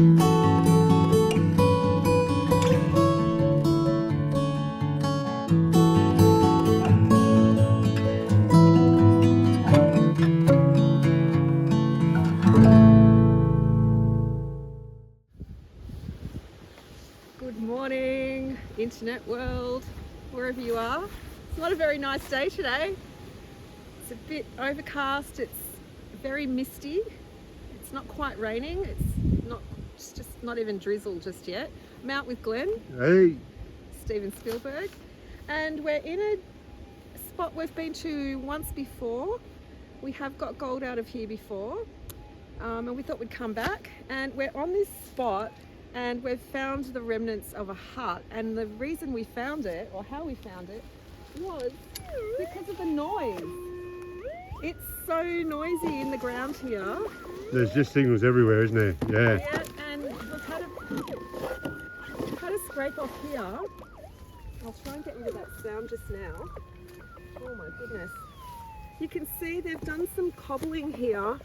Good morning, internet world, wherever you are. It's not a very nice day today. It's a bit overcast, it's very misty. It's not quite raining, it's just not even drizzle just yet. I'm out with Glenn, Hey, Steven Spielberg, and we're in a spot we've been to once before. We have got gold out of here before, and we thought we'd come back, and we're on this spot and we've found the remnants of a hut, and the reason we found it, or how we found it, was because of the noise. It's so noisy in the ground here. there's just signals everywhere, isn't there? Yeah. Yeah, and we've had a scrape off here. I'll try and get rid of that sound just now. Oh my goodness. You can see they've done some cobbling here,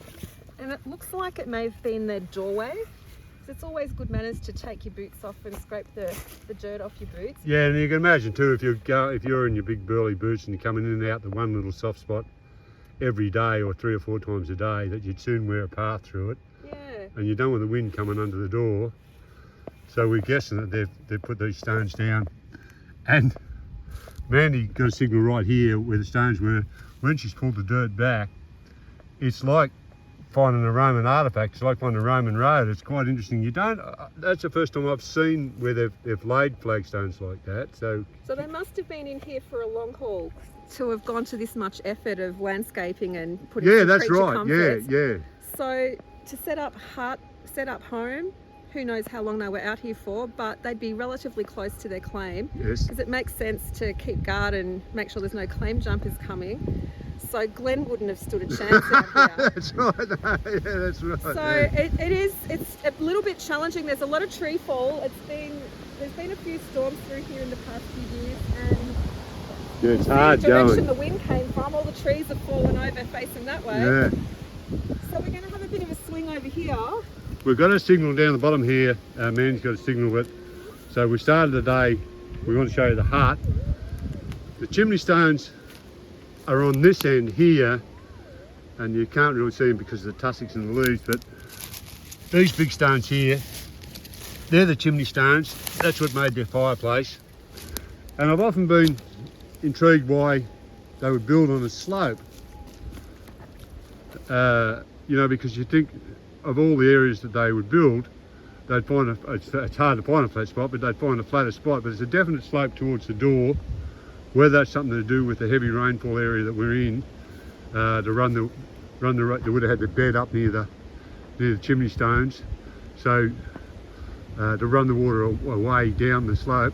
and it looks like it may have been their doorway. It's always good manners to take your boots off and scrape the dirt off your boots. Yeah, and you can imagine too, if you're in your big burly boots and you're coming in and out the one little soft spot every day or 3 or 4 times a day, that you'd soon wear a path through it. Yeah. And you don't want the wind coming under the door. So we're guessing that they've put these stones down. And Mandy got a signal right here where the stones were. When she's pulled the dirt back, it's like finding a Roman artefact. It's like finding a Roman road. It's quite interesting. That's the first time I've seen where they've laid flagstones like that. So they must have been in here for a long haul to have gone to this much effort of landscaping and putting some that's creature right. comforts. Yeah. So to set up home, who knows how long they were out here for, but they'd be relatively close to their claim. Yes. Because it makes sense to keep guard and make sure there's no claim jumpers coming. So Glenn wouldn't have stood a chance out here. That's right. Yeah, that's right. So it's a little bit challenging. There's a lot of tree fall. There's been a few storms through here in the past few years, and yeah, it's hard the direction going. the wind came from, all the trees have fallen over facing that way. Yeah. So we're going to have a bit of a swing over here. We've got a signal down the bottom here. Man's got a signal, but so we started the day. We want to show you the hut. The chimney stones are on this end here, and you can't really see them because of the tussocks and the leaves, but these big stones here, they're the chimney stones. That's what made their fireplace. And I've often been intrigued why they would build on a slope. Because you think of all the areas that they would build, they'd find it's hard to find a flat spot, but they'd find a flatter spot. But it's a definite slope towards the door. Whether that's something to do with the heavy rainfall area that we're in, to run the they would have had the bed up near the chimney stones, so to run the water away down the slope.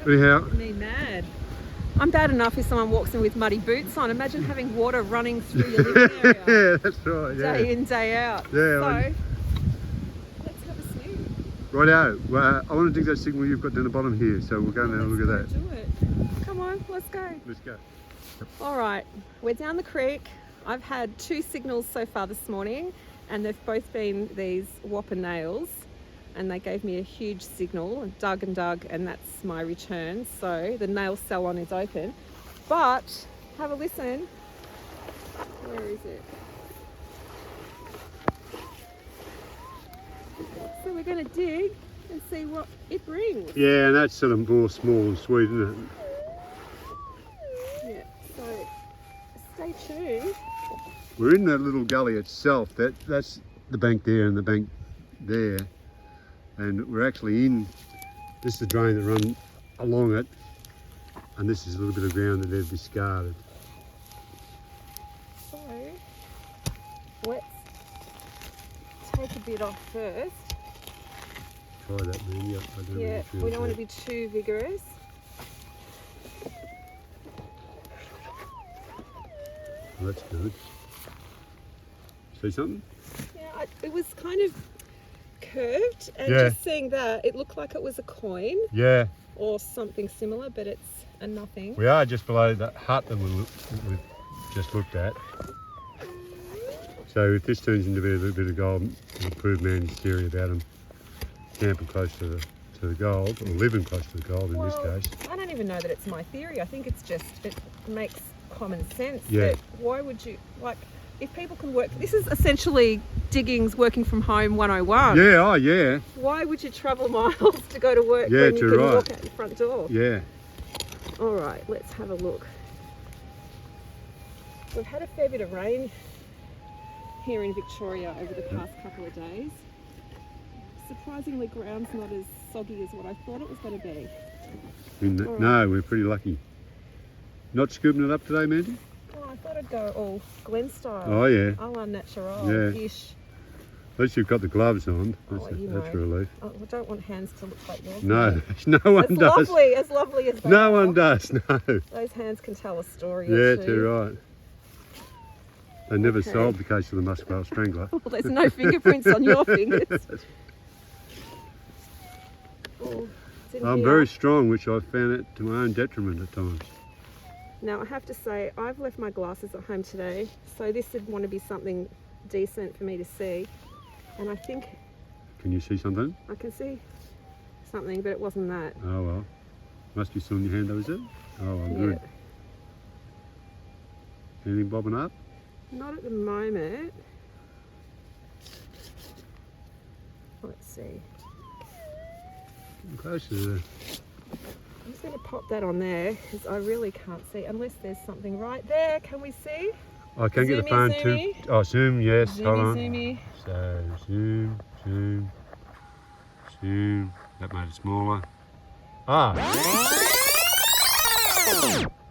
Anyhow, Me mad. I'm bad enough if someone walks in with muddy boots on. Imagine having water running through your living area. yeah, that's right. Yeah. Day in, day out. Yeah, So let's have a swing. Righto. Well, I want to dig that signal you've got down the bottom here, so we'll go and have a look at that. Do it. Come on, let's go. Let's go. All right, we're down the creek. I've had 2 signals so far this morning, and they've both been these whopper nails, and they gave me a huge signal, dug, and that's my return. So the nail salon is open, but have a listen. Where is it? So we're going to dig and see what it brings. Yeah, and that's sort of more small and sweet, isn't it? Yeah, so stay tuned. We're in that little gully itself. That's the bank there and the bank there. And we're actually in, this is the drain that runs along it. And this is a little bit of ground that they've discarded. So let's take a bit off first. Try that, man. Yep, I don't Yeah, really we feel don't want to that. be too vigorous. Well, that's good. See something? Yeah, it was kind of curved, and Yeah. just seeing that, it looked like it was a coin Yeah, or something similar, but it's a nothing. we are just below that hut that we've just looked at. So if this turns into a little bit of gold, it'll prove Mandy's theory about them camping close to the gold, or living close to the gold in this case. I don't even know that it's my theory. I think it's just, it makes common sense. Yeah. That why would you, like, if people can work, this is essentially digging's working from home 101. Yeah, oh yeah. Why would you travel miles to go to work Yeah, when you too can right. walk out your front door? Yeah. All right, let's have a look. We've had a fair bit of rain here in Victoria over the past couple of days. Surprisingly, ground's not as soggy as what I thought it was going to be. No, we're pretty lucky. Not scooping it up today, Mandy? Oh, I thought I'd go all Glenn style. Oh yeah. A la natural-ish. At least you've got the gloves on. That's, Oh, you that's a know. relief. Oh, I don't want hands to look like yours. No, no one as does. As lovely as they No are. one does, no. Those hands can tell a story Yeah, or two. too right. They never Okay. solved the case of the muskrat strangler. Well, there's no fingerprints on your fingers. Oh, it's in I'm here. very strong, which I've found it to my own detriment at times. Now I have to say, I've left my glasses at home today, so this would want to be something decent for me to see. And I think Can you see something? I can see something, but it wasn't that. Oh well. Must be still in your hand though, is it? Oh well, good. Anything bobbing up? Not at the moment. Let's see. Close to the... I'm just going to pop that on there because I really can't see unless there's something right there. Can we see? I can get the Zoomy, phone zoomy. too. Oh, zoom, yes. Hold on. Zoomy. So, zoom, zoom, zoom. That made it smaller. Ah!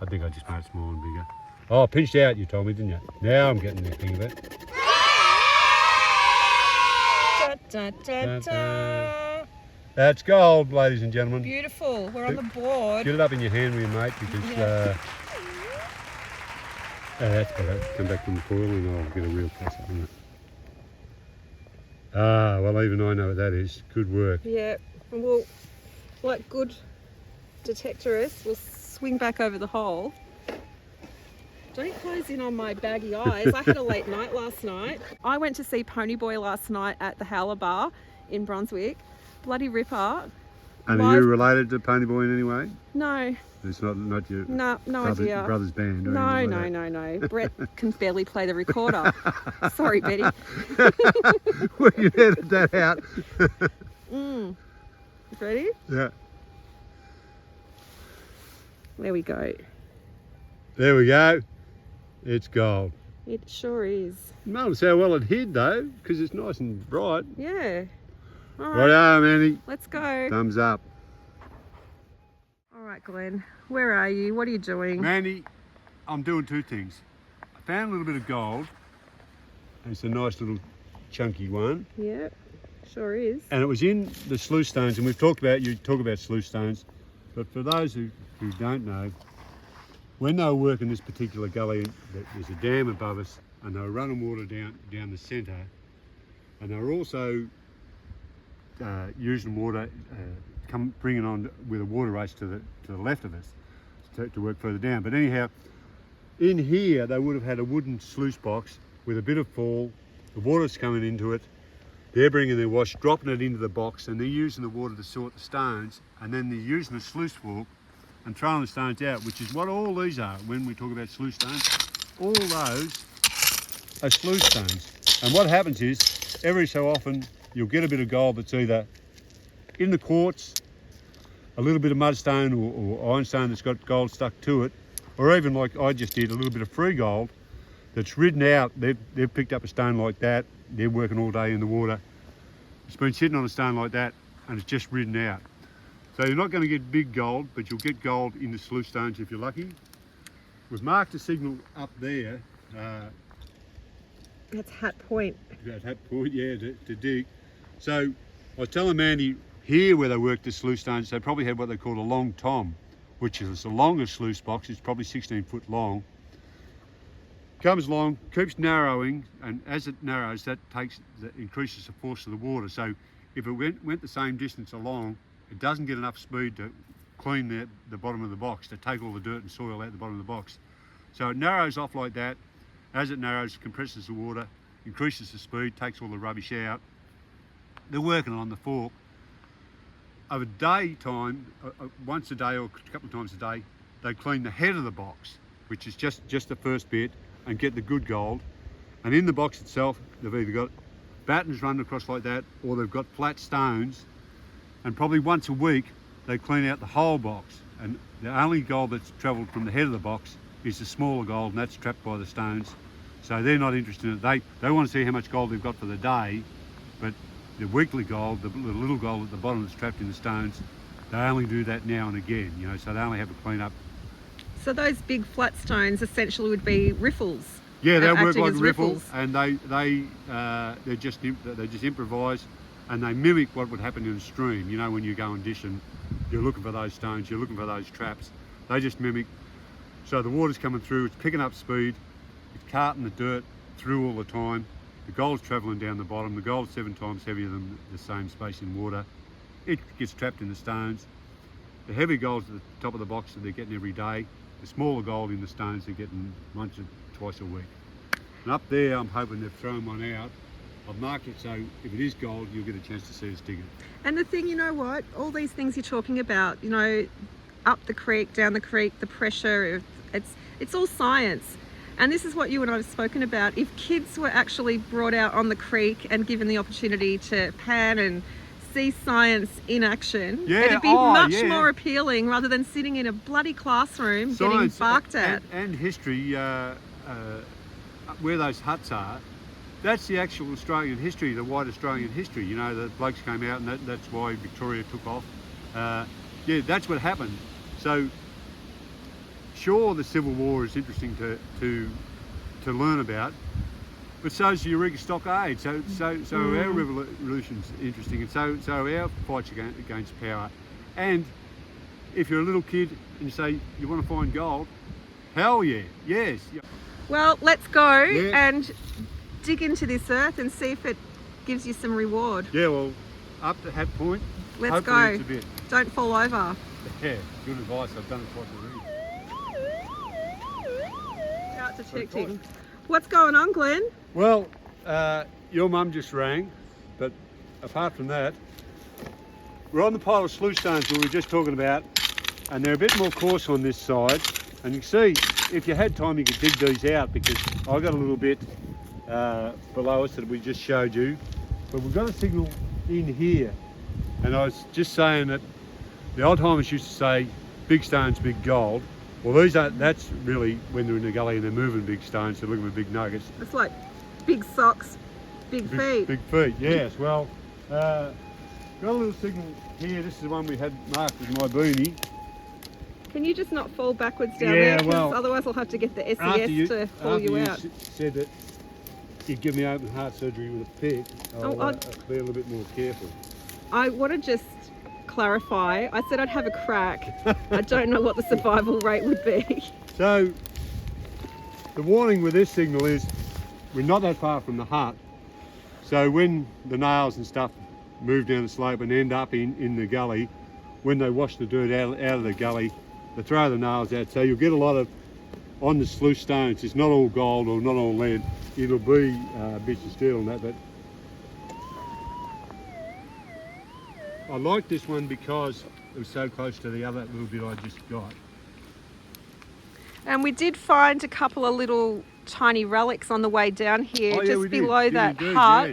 I think I just made it smaller and bigger. Oh, pinched out, you told me, didn't you? Now I'm getting the hang of it. Da, da, da, da. That's gold, ladies and gentlemen. Beautiful. We're on the board. Get it up in your hand with your mate because that's better. Come back from the coil and I'll get a real close up on it. Ah, well, even I know what that is. Good work. Yeah. And we'll, like good detectorists, we'll swing back over the hole. Don't close in on my baggy eyes. I had a late night last night. I went to see Ponyboy last night at the Howler Bar in Brunswick. Bloody ripper. And are you related to Ponyboy in any way? No. It's not your No idea. brother's band or No. anything like that? Brett can barely play the recorder. Sorry, Betty. Well, you edit that out. Ready? Yeah. There we go. There we go. It's gold. It sure is. Notice how well it hid though, because it's nice and bright. Yeah. All right. Righto, Mandy. Let's go. Thumbs up. All right, Glenn. Where are you? What are you doing? Mandy, I'm doing two things. I found a little bit of gold. It's a nice little chunky one. Yeah, sure is. And it was in the sluice stones, and we've talked about, you talk about sluice stones, but for those who don't know, when they were working this particular gully, there's a dam above us, and they were running water down the centre, and they were also using water, bringing on with a water race to the left of us to work further down. But anyhow, in here they would have had a wooden sluice box with a bit of fall. The water's coming into it. They're bringing their wash, dropping it into the box, and they're using the water to sort the stones, and then they're using the sluice fork and throwing the stones out, which is what all these are when we talk about sluice stones. All those are sluice stones. And what happens is, every so often, you'll get a bit of gold that's either in the quartz, a little bit of mudstone or ironstone that's got gold stuck to it, or even like I just did, a little bit of free gold that's ridden out. They've picked up a stone like that. They're working all day in the water. It's been sitting on a stone like that and it's just ridden out. So you're not going to get big gold, but you'll get gold in the sluice stones if you're lucky. We've marked a signal up there. That's Hat Point. At that point, yeah, to dig. So I was telling Mandy here where they worked the sluice stones, they probably had what they call a long tom, which is the longest sluice box. It's probably 16 foot long. Comes along, keeps narrowing, and as it narrows, that increases the force of the water. So if it went the same distance along, it doesn't get enough speed to clean the bottom of the box, to take all the dirt and soil out the bottom of the box. So it narrows off like that. As it narrows, it compresses the water, increases the speed, takes all the rubbish out. They're working on the fork, of a daytime, once a day or a couple of times a day, they clean the head of the box, which is just the first bit, and get the good gold. And in the box itself, they've either got battens run across like that, or they've got flat stones. And probably once a week, they clean out the whole box. And the only gold that's travelled from the head of the box is the smaller gold, and that's trapped by the stones. So they're not interested in it. They want to see how much gold they've got for the day, but the weekly gold, the little gold at the bottom that's trapped in the stones, they only do that now and again, you know, so they only have a clean up. So those big flat stones essentially would be riffles. Yeah, they work acting like as riffles, riffles. and they just improvise, and they mimic what would happen in a stream. You know, when you go and dish and you're looking for those stones, you're looking for those traps. They just mimic. So the water's coming through, it's picking up speed, it's carting the dirt through all the time. The gold's travelling down the bottom. The gold's 7 times heavier than the same space in water. It gets trapped in the stones. The heavy gold's at the top of the box that they're getting every day. The smaller gold in the stones they're getting once or twice a week. And up there, I'm hoping they've thrown one out. I've marked it so if it is gold, you'll get a chance to see us dig it. And the thing, you know what, all these things you're talking about, you know, up the creek, down the creek, the pressure, it's all science. And this is what you and I have spoken about. If kids were actually brought out on the creek and given the opportunity to pan and see science in action, it'd be much more appealing rather than sitting in a bloody classroom getting barked at. And history, where those huts are, that's the actual Australian history, the white Australian history. You know, the blokes came out and that's why Victoria took off. Yeah, that's what happened. So, sure, the Civil War is interesting to learn about, but so's the Eureka Stockade. So our revolution's interesting, and so our fights against power. And if you're a little kid and you say you want to find gold, hell yeah, yes. Well, let's go and dig into this earth and see if it gives you some reward. Yeah, well, up to Hat Point. Let's go. It's a bit. Don't fall over. Yeah, good advice. I've done it twice already. Out detecting. What's going on, Glenn? Well, your mum just rang, but apart from that, we're on the pile of sluice stones we were just talking about, and they're a bit more coarse on this side. And you can see, if you had time, you could dig these out, because I got a little bit below us that we just showed you. But we've got a signal in here, and I was just saying that the old timers used to say, big stones, big gold. Well, that's really when they're in the gully and they're moving big stones, they're looking for big nuggets. It's like big socks, big feet. Big feet, yes. Well, got a little signal here. This is the one we had marked with my boonie. Can you just not fall backwards down there? Because otherwise I'll have to get the SES to haul you out. After you said that you'd give me open heart surgery with a pick, I'll be a little bit more careful. I want to just clarify, I said I'd have a crack. I don't know what the survival rate would be. So, the warning with this signal is we're not that far from the hut. So when the nails and stuff move down the slope and end up in the gully, when they wash the dirt out of the gully, they throw the nails out. So you'll get a lot of, on the sluice stones, it's not all gold or not all lead. It'll be bits of steel and that, but I like this one because it was so close to the other little bit I just got. And we did find a couple of little tiny relics on the way down here, just below that hut.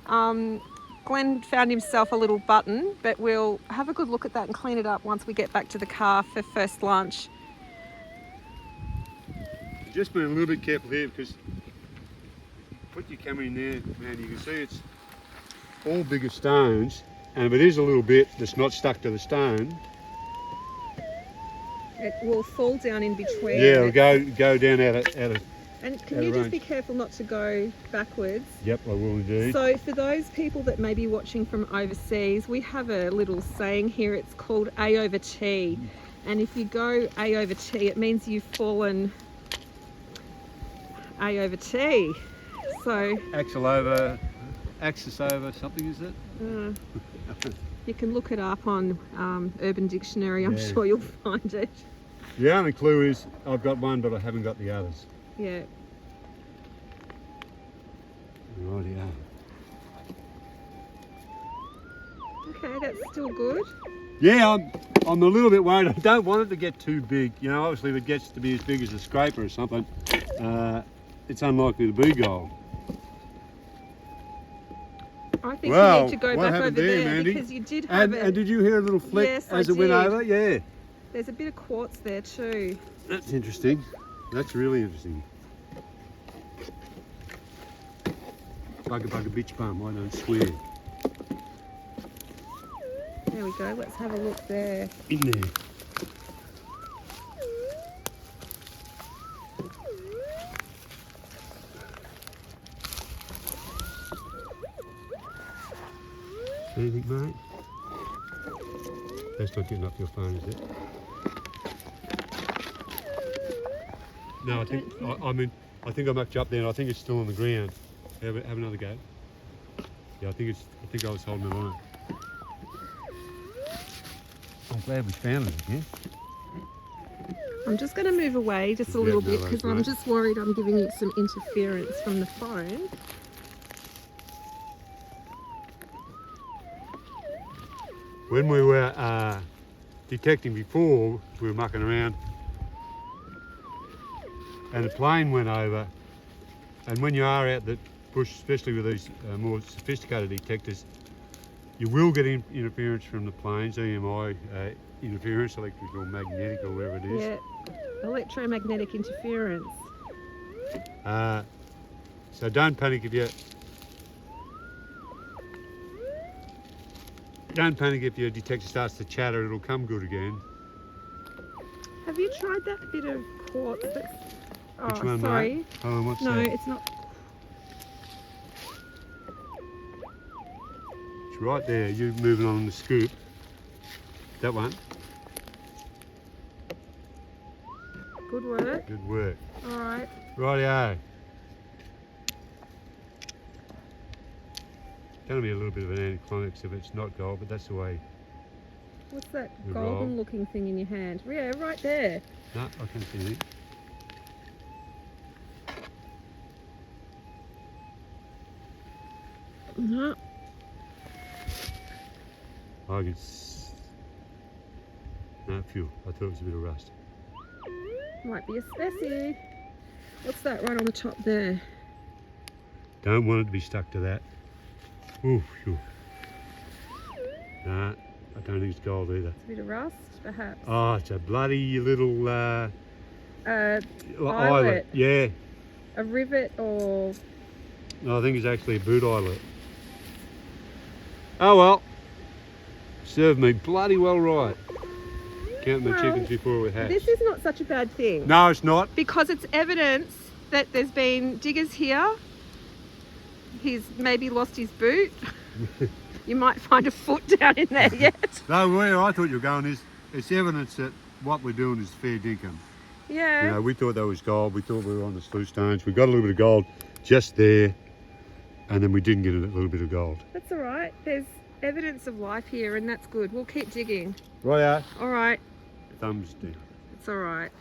Yeah. Glenn found himself a little button, but we'll have a good look at that and clean it up once we get back to the car for first lunch. Just be a little bit careful here, because put your camera in there, man, you can see it's all bigger stones. And if it is a little bit that's not stuck to the stone, it will fall down in between. Yeah, it'll go down out of. And can you just be careful not to go backwards? Yep, I will indeed. So for those people that may be watching from overseas, we have a little saying here. It's called A over T. And if you go A over T, it means you've fallen A over T. So axis over something, is it? You can look it up on Urban Dictionary. I'm sure you'll find it. The only clue is I've got one, but I haven't got the others. Yeah. Rightio. Okay, that's still good. Yeah, I'm a little bit worried. I don't want it to get too big. You know, obviously if it gets to be as big as a scraper or something, it's unlikely to be gold. I think Well, you need to go what back over happened there, there Mandy? because you did have it. And did you hear a little flick Yes, as I it went did. over? Yeah. There's a bit of quartz there too. That's interesting. That's really interesting. Bugger, bitch bum, I don't swear. There we go, let's have a look there. In there. Anything, mate? That's not getting up your phone, is it? No, I think I think I mucked you up there, and I think it's still on the ground. Have another go. Yeah, I think I was holding it on. I'm glad we found it again. I'm just going to move away just a Yeah, little no bit worries, because I'm mate. just worried I'm giving you some interference from the phone. When we were detecting before, we were mucking around, and the plane went over. And when you are out the bush, especially with these more sophisticated detectors, you will get interference from the planes, EMI interference, electrical, magnetic, or whatever it is. Yeah, electromagnetic interference. So don't panic if your detector starts to chatter. It'll come good again. Have you tried that bit of quartz that's... Oh, Which one, sorry. mate? Oh, what's No, that? it's not. It's right there. You're moving on the scoop. That one. Good work. Good work. All right. Rightio. Going to be a little bit of an anticlimax if it's not gold, but that's the way. What's that We golden roll. looking thing in your hand? Yeah, right there. No, I can't see anything. No. I can. No, phew. I thought it was a bit of rust. Might be a specie. What's that right on the top there? Don't want it to be stuck to that. Ooh, phew. No, I don't think it's gold either. It's a bit of rust, perhaps. Oh, it's a bloody little Eyelet. Yeah. A rivet or... No, I think it's actually a boot eyelet. Oh well. Served me bloody well right. Count my Well, chickens before we hatch. This is not such a bad thing. No, it's not. Because it's evidence that there's been diggers here. He's maybe lost his boot. You might find a foot down in there yet. No, where I thought you were going is, it's evidence that what we're doing is fair dinkum. Yeah. You know, we thought that was gold. We thought we were on the sluice stones. We got a little bit of gold just there, and then we didn't get a little bit of gold. That's all right. There's evidence of life here, and that's good. We'll keep digging. Right, All right. thumbs down. It's all right.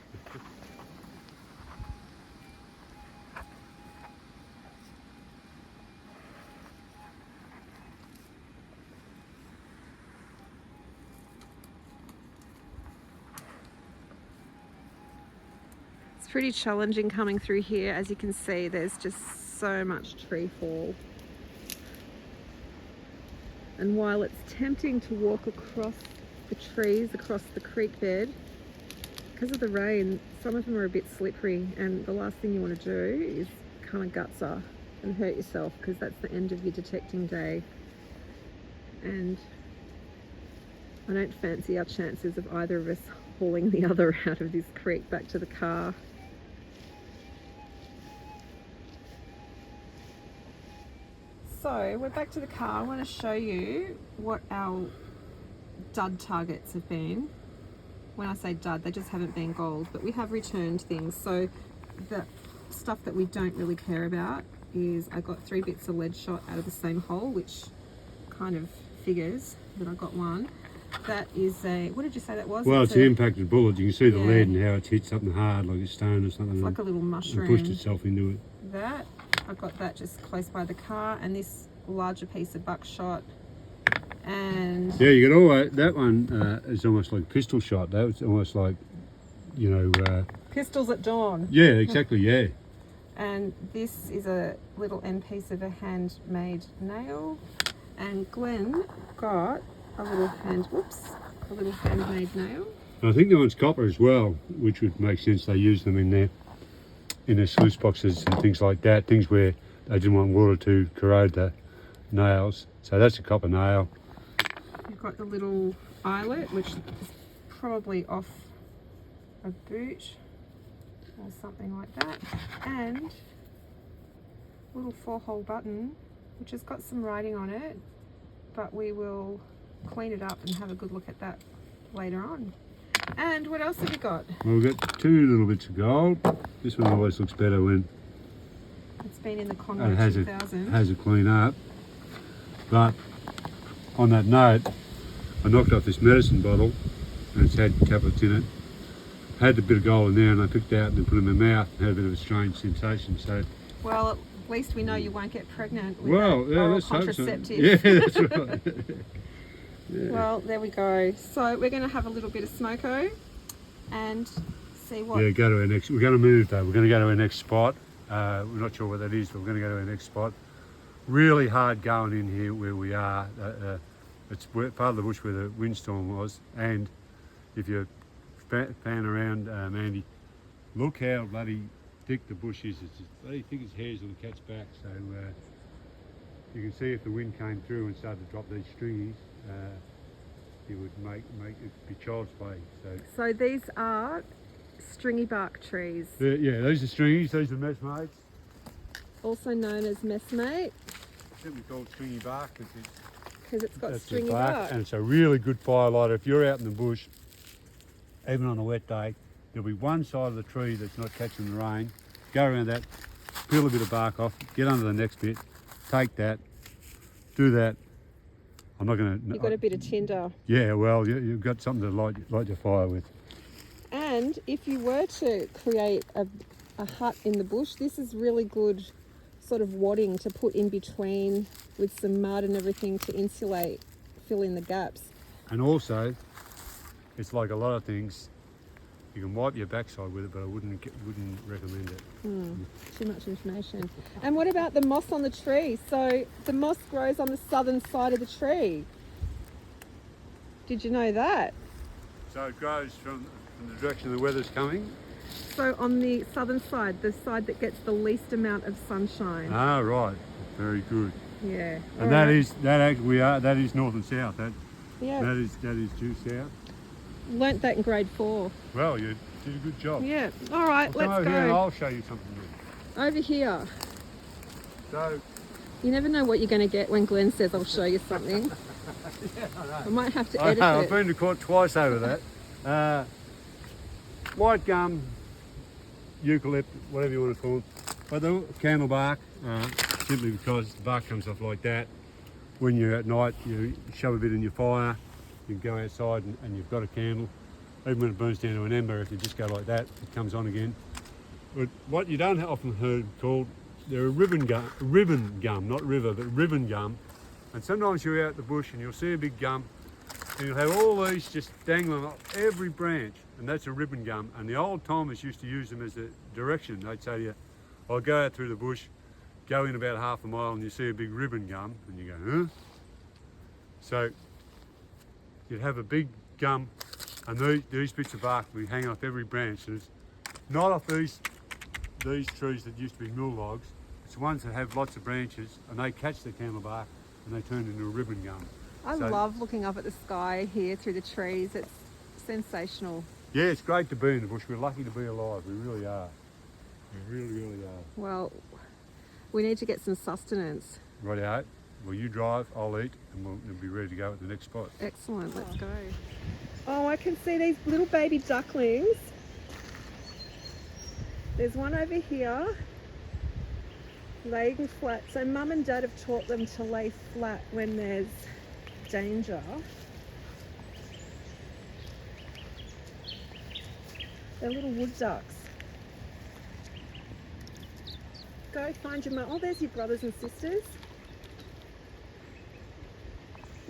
It's pretty challenging coming through here. As you can see, there's just so much tree fall. And while it's tempting to walk across the trees, across the creek bed, because of the rain, some of them are a bit slippery, and the last thing you want to do is kind of gutser and hurt yourself, because that's the end of your detecting day. And I don't fancy our chances of either of us hauling the other out of this creek back to the car. So we're back to the car. I want to show you what our dud targets have been. When I say dud, they just haven't been gold, but we have returned things. So the stuff that we don't really care about is I got 3 bits of lead shot out of the same hole, which kind of figures that I got one. That is a, what did you say that was? Well, it's an impacted bullet. You can see the Yeah. lead and how it's hit something hard, like a stone or something. It's like a little and mushroom. pushed itself into it. That I got that just close by the car, and this larger piece of buckshot And Yeah, you got all that one is almost like pistol shot. That was almost like, you know. pistols at dawn. Yeah, exactly. Yeah. And this is a little end piece of a handmade nail. And Glenn got a little handmade nail. I think that one's copper as well, which would make sense. They use them in their sluice boxes and things like that. Things where they didn't want water to corrode the nails. So that's a copper nail. You've got the little eyelet, which is probably off a boot or something like that, and a little 4-hole button, which has got some writing on it, but we will clean it up and have a good look at that later on. And what else have you got? Well, we've got 2 little bits of gold. This one always looks better when It's been in the Conway it has 2000. a clean up. But on that note, I knocked off this medicine bottle and it's had tablets in it. Had a bit of gold in there and I picked out and then put it in my mouth and had a bit of a strange sensation. So, Well, at least we know you won't get pregnant with well, that yeah, oral let's hope so. contraceptive. Yeah, that's right. Yeah. Well, there we go. So we're going to have a little bit of smoko and see what... Yeah, go to our next. We're going to move though. We're going to go to our next spot. We're not sure what that is, but we're going to go to our next spot. Really hard going in here where we are. It's part of the bush where the windstorm was. And if you fan around, Andy, look how bloody thick the bush is. It's as bloody thick as hairs on the cat's back. So you can see if the wind came through and started to drop these stringies, it would make it be child's play. So these are stringy bark trees, Yeah, those are stringies. These are messmates. also known as messmate, Simply called stringy bark because it's got that's stringy the bark, bark. and it's a really good firelighter. If you're out in the bush, even on a wet day, there'll be one side of the tree that's not catching the rain. Go around that, peel a bit of bark off, get under the next bit, take that, do that. I'm not going to... You've got a bit of tinder. Yeah, well, you've got something to light your fire with. And if you were to create a hut in the bush, this is really good sort of wadding to put in between with some mud and everything to insulate, fill in the gaps. And also, it's like a lot of things, you can wipe your backside with it, but I wouldn't recommend it. Too much information. And what about the moss on the tree? So the moss grows on the southern side of the tree. Did you know that? So it grows from the direction the weather's coming? So on the southern side, the side that gets the least amount of sunshine. Ah, right. Very good. Yeah. And that is north and south. Yeah. That is due south. Learnt that in grade 4. Well, you did a good job. Yeah. All right, Well, come let's over here and go. I'll show you something new. Over here. So, You never know what you're going to get when Glenn says I'll show you something. I might have to edit I've it. been to court twice over that. White gum, eucalypt, whatever you want to call it. But the candle bark, simply because the bark comes off like that. When you're at night, you shove a bit in your fire, you go outside and you've got a candle. Even when it burns down to an ember, if you just go like that, it comes on again. But what you don't often heard called, they're a ribbon gum, not river, but ribbon gum. And sometimes you're out the bush and you'll see a big gum and you'll have all these just dangling off every branch, and that's a ribbon gum. And the old timers used to use them as a direction. They'd say to you, I'll go out through the bush, go in about half a mile and you see a big ribbon gum, and you go, huh? So you'd have a big gum, and these bits of bark will be hanging off every branch. And it's not off these trees that used to be mill logs. It's ones that have lots of branches, and they catch the candle bark and they turn into a ribbon gum. I love looking up at the sky here through the trees. It's sensational. Yeah, it's great to be in the bush. We're lucky to be alive. We really are. We really, really are. Well, we need to get some sustenance. Righty-ho. Well, you drive, I'll eat, and we'll be ready to go at the next spot. Excellent, let's go. Oh, I can see these little baby ducklings. There's one over here, laying flat. So Mum and Dad have taught them to lay flat when there's danger. They're little wood ducks. Go find your mum. Oh, there's your brothers and sisters.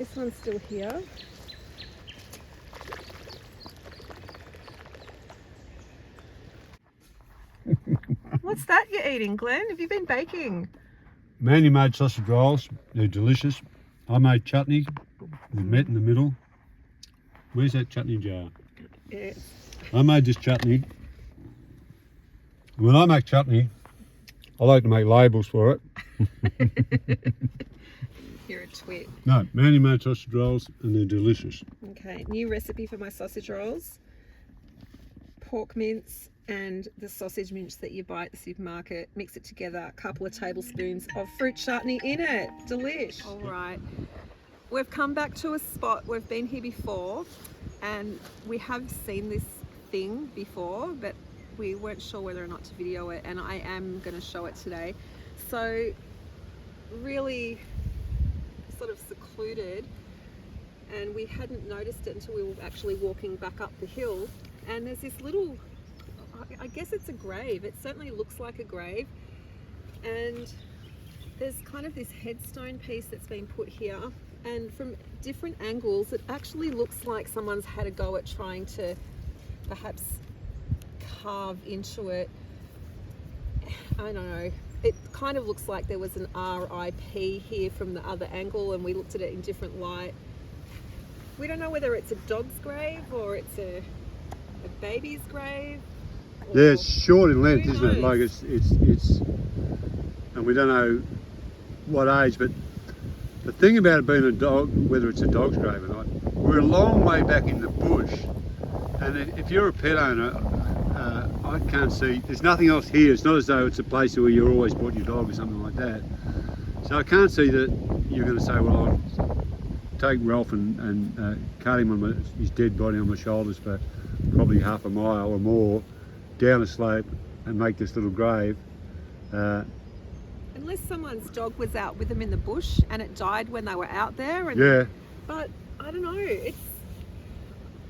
This one's still here. What's that you're eating, Glenn? Have you been baking? Mandy made sausage rolls. They're delicious. I made chutney with meat in the middle. Where's that chutney jar? Yeah. I made this chutney. When I make chutney, I like to make labels for it. You're a twit. No, Mandy made sausage rolls and they're delicious. Okay, new recipe for my sausage rolls. Pork mince and the sausage mince that you buy at the supermarket. Mix it together, a couple of tablespoons of fruit chutney in it. Delish. All right. We've come back to a spot. We've been here before and we have seen this thing before, but we weren't sure whether or not to video it, and I am going to show it today. So really sort of secluded, and we hadn't noticed it until we were actually walking back up the hill, and there's this little, I guess it's a grave. It certainly looks like a grave, and there's kind of this headstone piece that's been put here, and from different angles it actually looks like someone's had a go at trying to perhaps carve into it. I don't know, it kind of looks like there was an RIP here from the other angle, and we looked at it in different light. We don't know whether it's a dog's grave or it's a baby's grave. Yeah, it's short in length, isn't it? Like it's, and we don't know what age, but the thing about it being a dog, whether it's a dog's grave or not, we're a long way back in the bush, and if you're a pet owner, I can't see, there's nothing else here. It's not as though it's a place where you always brought your dog or something like that. So I can't see that you're going to say, well, I'll take Ralph and cart him on his dead body on my shoulders for probably half a mile or more down a slope and make this little grave. Unless someone's dog was out with them in the bush and it died when they were out there. And, yeah. But I don't know, it's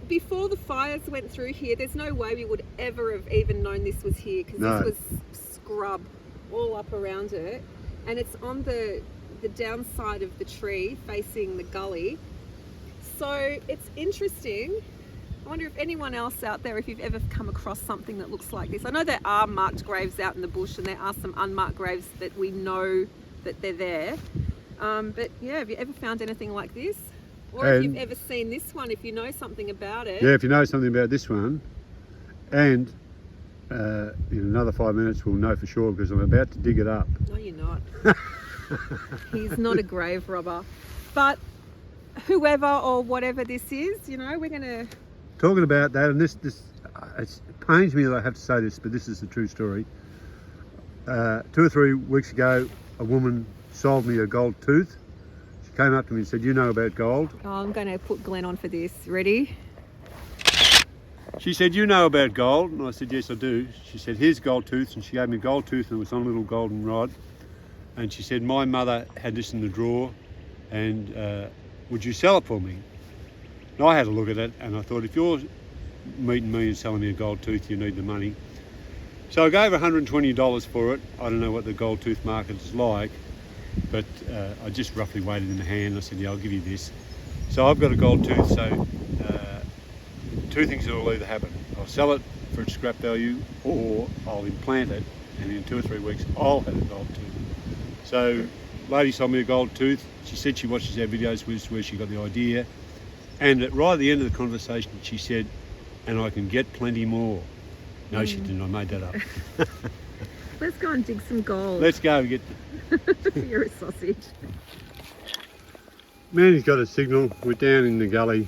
before the fires went through here, there's no way we would ever have even known this was here, because No. this was scrub all up around it, and it's on the downside of the tree facing the gully. So it's interesting. I wonder if anyone else out there, if you've ever come across something that looks like this. I know there are marked graves out in the bush, and there are some unmarked graves that we know that they're there. But yeah, have you ever found anything like this? Or if you've ever seen this one, if you know something about it. Yeah, if you know something about this one, and in another 5 minutes we'll know for sure, because I'm about to dig it up. No, you're not. He's not a grave robber. But whoever or whatever this is, you know, we're going to... Talking about that, and this it pains me that I have to say this, but this is the true story. 2 or 3 weeks ago, a woman sold me a gold tooth. She came up to me and said, "You know about gold?" Oh, I'm going to put Glenn on for this. Ready? She said, "You know about gold?" And I said, "Yes, I do." She said, "Here's gold tooth," and she gave me a gold tooth, and it was on a little golden rod. And she said, "My mother had this in the drawer, and would you sell it for me?" And I had a look at it, and I thought, if you're meeting me and selling me a gold tooth, you need the money. So I gave $120 for it. I don't know what the gold tooth market is like, but I just roughly weighed it in the hand. I said, "Yeah, I'll give you this." So I've got a gold tooth, so 2 things that will either happen. I'll sell it for its scrap value, or I'll implant it, and in 2 or 3 weeks I'll have a gold tooth. So lady sold me a gold tooth. She said she watches our videos, which is where she got the idea. And right at the end of the conversation she said, "And I can get plenty more." No, she didn't. I made that up. Let's go and dig some gold. Let's go and get... You're a sausage. Mandy's got a signal. We're down in the gully,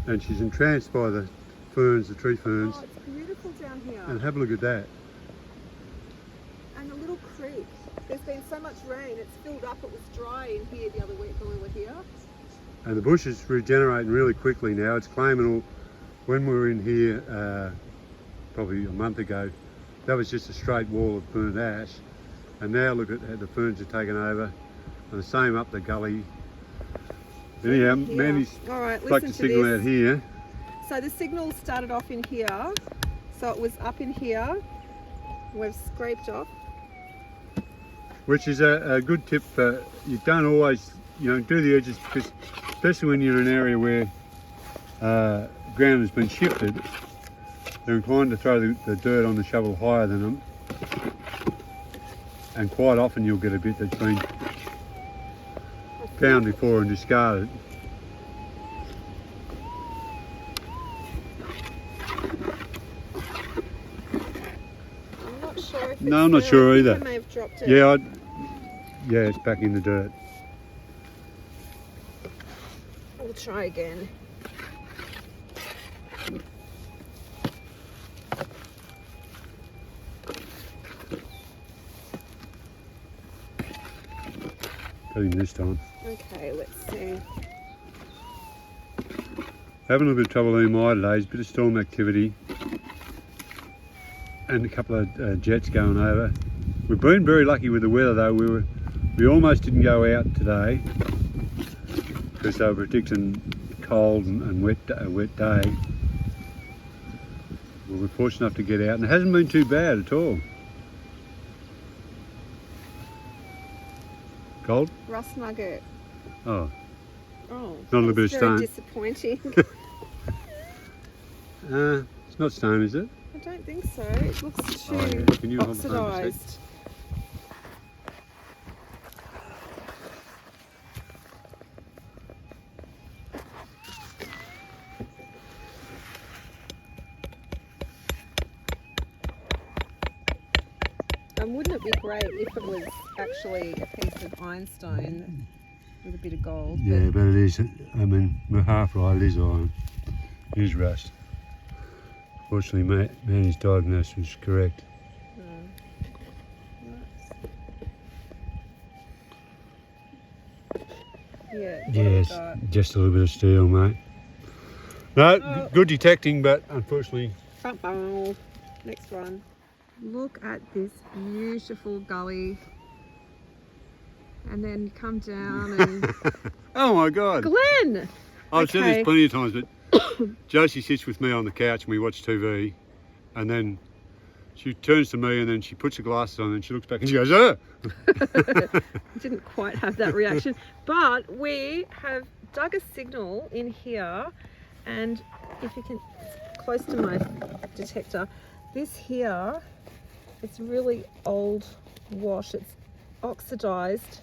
and she's entranced by the ferns, the tree ferns. Oh, it's beautiful down here. And have a look at that. And a little creek. There's been so much rain, it's filled up. It was dry in here the other week when we were here. And the bush is regenerating really quickly now. It's claiming all... When we were in here probably a month ago, that was just a straight wall of burnt ash. And now look at how the ferns are taken over. And the same up the gully. Anyhow, Mandy's plucked the signal out here. So the signal started off in here. So it was up in here. We've scraped off. Which is a good tip. You don't always you know, do the edges, because especially when you're in an area where ground has been shifted, they're inclined to throw the dirt on the shovel higher than them, and quite often you'll get a bit that's been found before and discarded. I'm not sure if No, I'm not sure either. I may have dropped it. Yeah, yeah, it's back in the dirt. We'll try again. Got him this time. Okay, let's see. Having a little bit of trouble in my days, bit of storm activity and a couple of jets going over. We've been very lucky with the weather though. We almost didn't go out today because they were predicting cold and wet, a wet day. We were fortunate enough to get out and it hasn't been too bad at all. Gold? Rust nugget. Oh. Oh, Not a little bit of very stone. disappointing. It's not stone, is it? I don't think so. It looks too yeah. Can you hold the phone for a sec? oxidised. And wouldn't it be great if it was actually a piece of ironstone with a bit of gold? Yeah, but it is. I mean, we're half right. It is iron. It is rust. Fortunately, Manny's diagnosis was correct. Yeah. Yes, just a little bit of steel, mate. No, Oh. good detecting, but unfortunately. Next one. Look at this beautiful gully. And then come down and... Oh my God! Glenn! I've said Okay. this plenty of times, but Josie sits with me on the couch and we watch TV, and then she turns to me and then she puts her glasses on and she looks back and she goes, "Oh!" Didn't quite have that reaction, but we have dug a signal in here, and if you can, it's close to my detector, this here, it's really old wash, it's oxidized,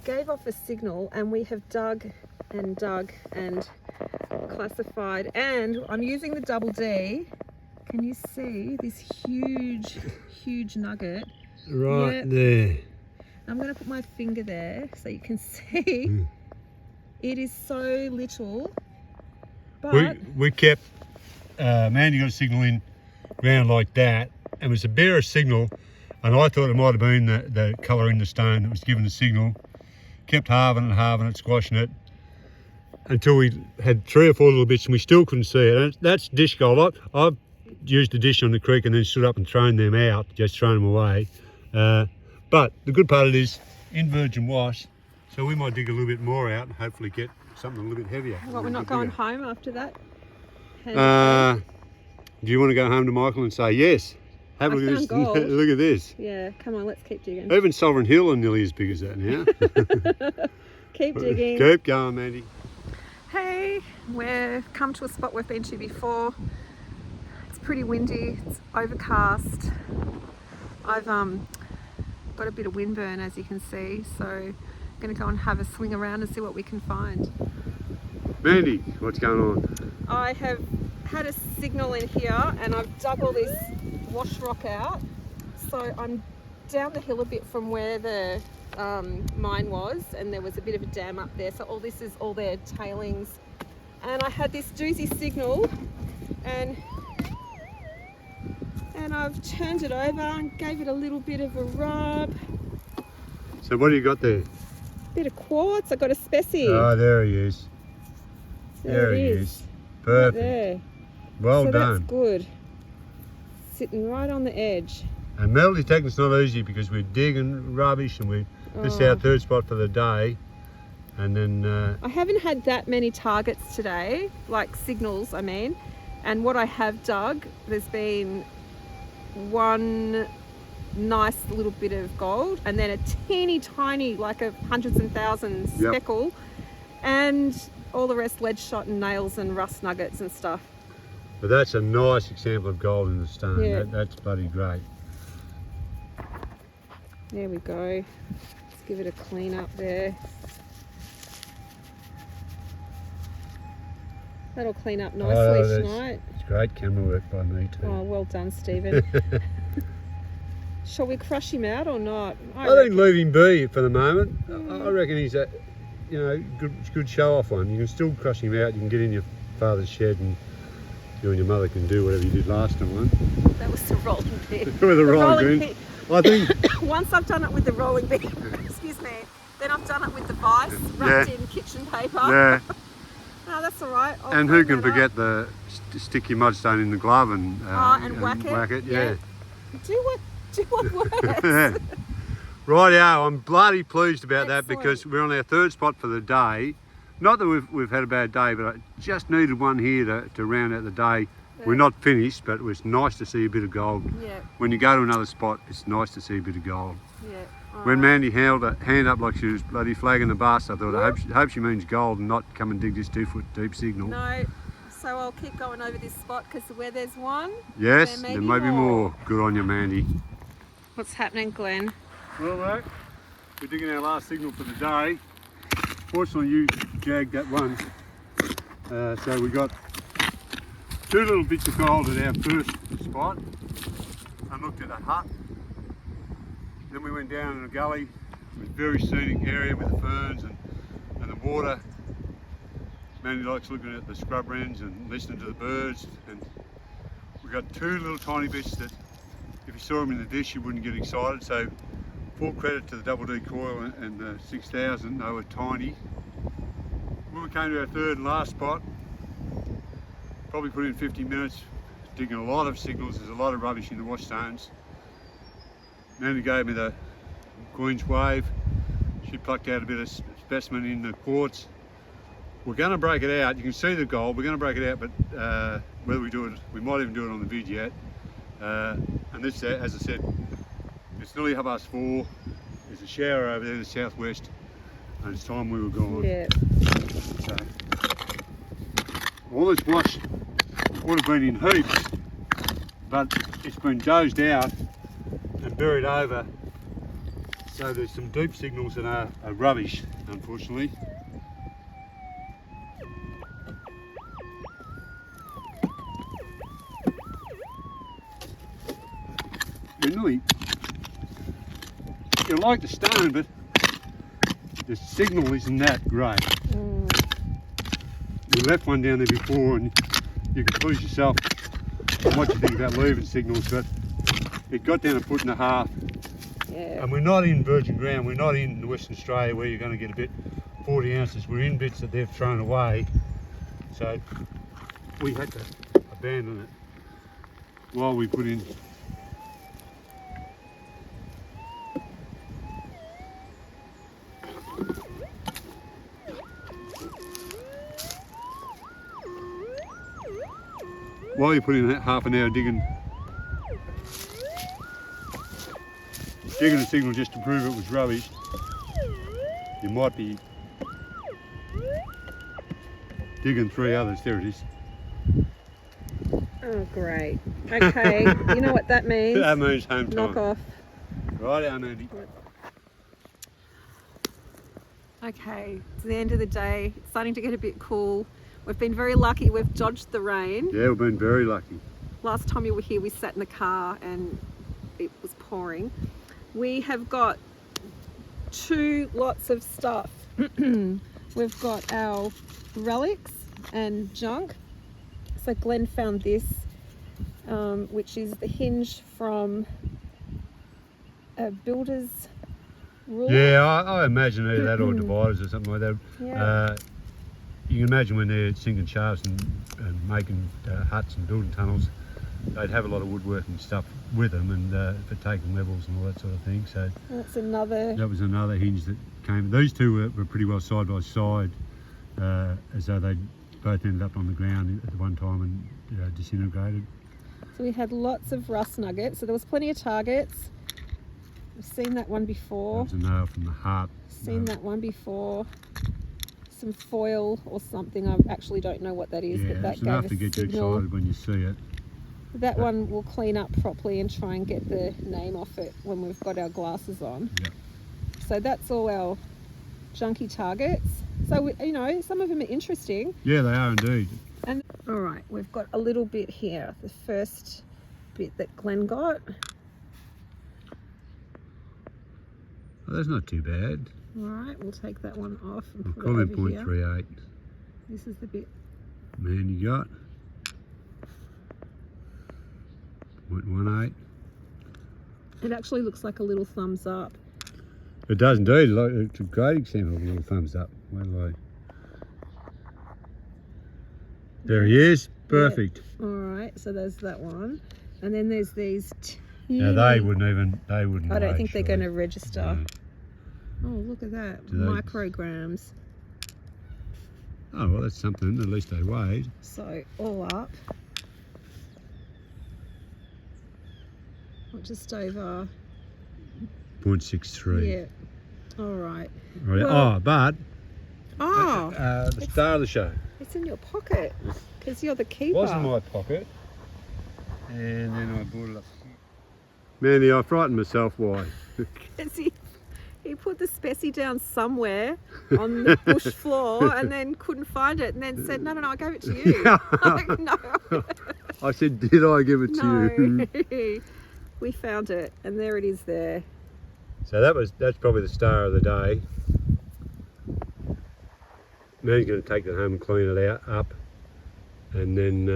gave off a signal, and we have dug and classified, and I'm using the double D. Can you see this huge nugget? Right Yep. there. I'm going to put my finger there so you can see. It is so little, but We kept, Mandy got a signal in ground like that, and it was a bearer signal, and I thought it might have been the colour in the stone that was giving the signal. Kept halving it, squashing it, until we had 3 or 4 little bits and we still couldn't see it. And that's dish gold. I've used a dish on the creek and then stood up and thrown them out, just thrown them away. But the good part of it is in virgin wash, so we might dig a little bit more out and hopefully get something a little bit heavier. what, we're not going home after that? Do you want to go home to Michael and say, yes, have a I look at this, found gold. look at this. Yeah, come on, let's keep digging. Even Sovereign Hill are nearly as big as that now. Keep digging. Keep going, Mandy. Hey, we've come to a spot we've been to before. It's pretty windy, it's overcast. I've got a bit of windburn, as you can see, so I'm going to go and have a swing around and see what we can find. Mandy, what's going on? I have had a signal in here and I've dug all this wash rock out. So I'm down the hill a bit from where the mine was, and there was a bit of a dam up there. So all this is all their tailings. And I had this doozy signal, and I've turned it over and gave it a little bit of a rub. So what do you got there? Bit of quartz. I got a specie. Oh, there he is. There he is. Perfect. Right there. Well so done. That's good. Sitting right on the edge. And metal detecting's not easy because we're digging rubbish and this is our third spot for the day. And then I haven't had that many targets today, like signals, I mean. And what I have dug, there's been one nice little bit of gold, and then a teeny tiny, like a hundreds and thousands speckle, and all the rest lead shot and nails and rust nuggets and stuff. But that's a nice example of gold in the stone. Yeah. That's bloody great. There we go. Let's give it a clean up there. That'll clean up nicely tonight. It's great camera work by me too. Oh, well done, Stephen. Shall we crush him out or not? I think leave him be for the moment. I reckon he's a, you know, good show off one. You can still crush him out. You can get in your father's shed and you and your mother can do whatever you did last time. That was the rolling pin. With the rolling pin. I think once I've done it with the rolling pin, excuse me, then I've done it with the vice wrapped in kitchen paper. Yeah. No, that's all right. And who can forget the stick your mudstone in the glove and whack it. Yeah. Do what works. Yeah. Rightio, I'm bloody pleased about Excellent. that because we're on our third spot for the day. Not that we've had a bad day, but I just needed one here to round out the day. Yeah. We're not finished, but it was nice to see a bit of gold. Yeah. When you go to another spot, it's nice to see a bit of gold. Yeah. When Mandy held a hand up like she was bloody flagging the bus, I thought, I hope she means gold and not come and dig this 2 foot deep signal. No, so I'll keep going over this spot because where there's one, yes, there may be more. Good on you, Mandy. What's happening, Glenn? Well, mate, we're digging our last signal for the day. Fortunately, you jagged that one. So we got 2 little bits of gold at our first spot. I looked at a hut. Then we went down in a gully. It was a very scenic area with the ferns and the water. Mandy likes looking at the scrub wrens and listening to the birds. And we got 2 little tiny bits that if you saw them in the dish you wouldn't get excited. So full credit to the double D coil and the 6000, they were tiny. When we came to our third and last spot, probably put in 50 minutes digging a lot of signals. There's a lot of rubbish in the wash stones. Mandy gave me the Queen's Wave. She plucked out a bit of specimen in the quartz. We're going to break it out. You can see the gold. We're going to break it out, but whether we do it, we might even do it on the vid yet. And this, as I said, it's nearly 4:30. There's a shower over there in the southwest, and it's time we were gone. Yeah. So, all this wash would have been in heaps, but it's been dozed out and buried over, so there's some deep signals that are rubbish, unfortunately. Really, you like the stone, but the signal isn't that great. We left one down there before and you can please yourself on what you think about leaving signals, but it got down 1.5 foot. Yeah. And we're not in virgin ground, we're not in Western Australia where you're going to get a bit 40 ounces. We're in bits that they've thrown away, so we had to abandon it while we put in. While you put in half an hour digging a signal just to prove it was rubbish, you might be digging 3 others. There it is. Oh, great. Okay, you know what that means? That means home time. Knock off. Right, Andy. Okay, it's the end of the day. It's starting to get a bit cool. We've been very lucky. We've dodged the rain. Yeah, we've been very lucky. Last time you were here, we sat in the car and it was pouring. We have got 2 lots of stuff. We've got our relics and junk. So Glenn found this, which is the hinge from a builder's ruler. Yeah, I imagine either that or dividers or something like that. Yeah. You can imagine when they're sinking shafts and making huts and building tunnels, they'd have a lot of woodwork and stuff with them, and for taking levels and all that sort of thing. So that's another. That was another hinge that came. These 2 were pretty well side by side, as though they both ended up on the ground at one time and disintegrated. So we had lots of rust nuggets. So there was plenty of targets. We've seen that one before. There's a nail from the heart. Seen that one before. Some foil or something. I actually don't know what that is, Yeah, but that it's gave enough a to get you signal. excited when you see it. That one we'll clean up properly and try and get the name off it when we've got our glasses on. Yep. So that's all our junky targets. So, you know, some of them are interesting. Yeah, they are indeed. And all right, we've got a little bit here. The first bit that Glenn got. Oh, that's not too bad. All right, we'll take that one off and I'll put call it it over here. 0.38. This is the bit. Man, you got 0.18. It actually looks like a little thumbs up. It does indeed. It's a great example of a little thumbs up. Where do There he is. Perfect. Yeah. All right, so there's that one, and then there's these. Now they wouldn't even. They wouldn't. I don't know, think they're surely. going to register. No. Oh, look at that. Do they- Micrograms. Oh well, that's something. At least they weighed. So all up. Just over. 0.63. Yeah. All right. Right. Well- but Oh, the star of the show it's in your pocket because you're the keeper. was in my pocket, and then I brought it up. Mandy, I frightened myself. Why? Because he put the specie down somewhere on the bush floor and then couldn't find it and then said, no, I gave it to you. Like, no. I said, did I give it to you? No. We found it and there it is there. So that's probably the star of the day. Man's going to take that home and clean it up, and then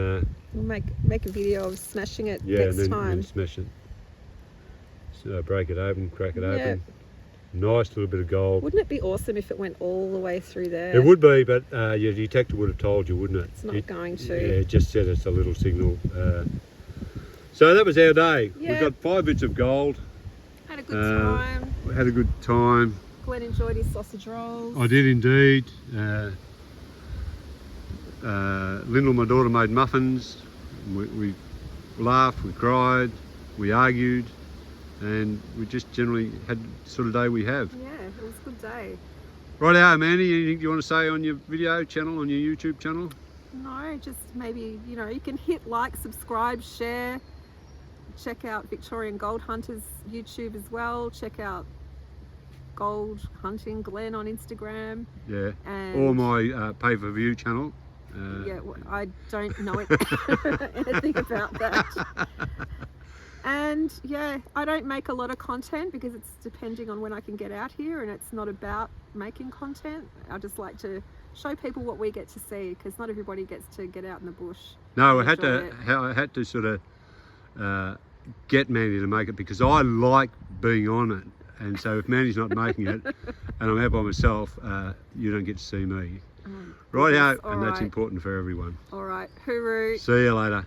We'll make a video of smashing it yeah, next and then time. smash it. So break it open, crack it Yeah. open. Nice little bit of gold. Wouldn't it be awesome if it went all the way through there? It would be, but your detector would have told you, wouldn't it? It's not going to. Yeah, it just sent us a little signal. So that was our day. Yeah. We got 5 bits of gold. Had a good time. We had a good time. Glenn enjoyed his sausage rolls. I did indeed. Lyndall, my daughter, made muffins. We laughed, we cried, we argued, and we just generally had the sort of day we have. Yeah, it was a good day. Righto, Mandy, anything you want to say on your video channel, on your YouTube channel? No, just maybe, you know, you can hit like, subscribe, share. Check out Victorian Gold Hunters YouTube as well. Check out Goldhunting Glenn on Instagram. Yeah. And Or my pay-per-view channel. yeah, I don't know anything about that. And yeah, I don't make a lot of content because it's depending on when I can get out here, and it's not about making content. I just like to show people what we get to see because not everybody gets to get out in the bush. No, I Enjoy had to sort of get Mandy to make it because I like being on it. And so if Mandy's not making it and I'm out by myself, you don't get to see me. Righto, and that's important for everyone. All right, hooroo. See you later.